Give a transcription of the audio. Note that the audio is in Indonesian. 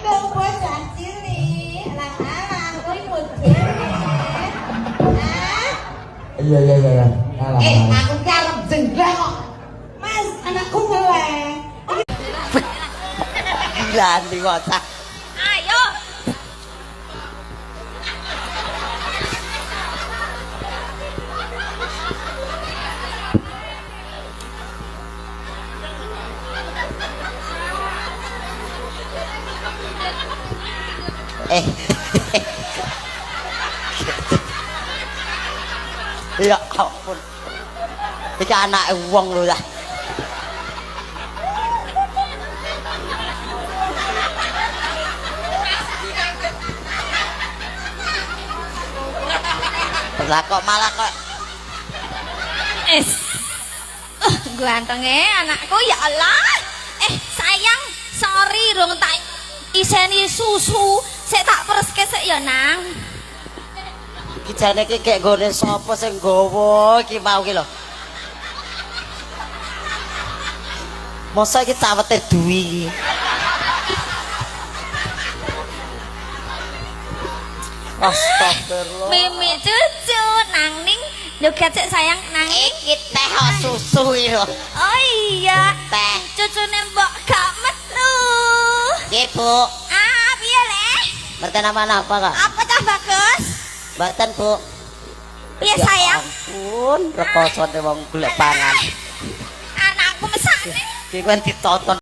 Aku bocah cilik, alang-alang kowe mujur. Iya. Alah. Aku ki arep jenggleng kok. Mas, anakku melek. Ganti kocak. Ayo. Ya ampun. Iki anake wong lho ya. Lah kok malah kok Gantenge anakku ya Allah. Sayang, sorry rung tak iseni susu. Sik tak pereske sik ya, Nang. iki jane iki kek nggone sapa sing nggawa iki mau ki lho. Mosok iki cawete duwi iki. Astagfirullah. Mimi cucu nang ning joget sik sayang nang Iki teh susu iki lho. Oh iya, Teh. cucune mbok gak metu. Nggih, Bu. Piye Le? Mboten apa-apa kok. Apa cah bagus? Mboten, Bu. Piye sayang? Ampun, rekosone wong golek pangan. Anakku mesake. Ki kan ditonton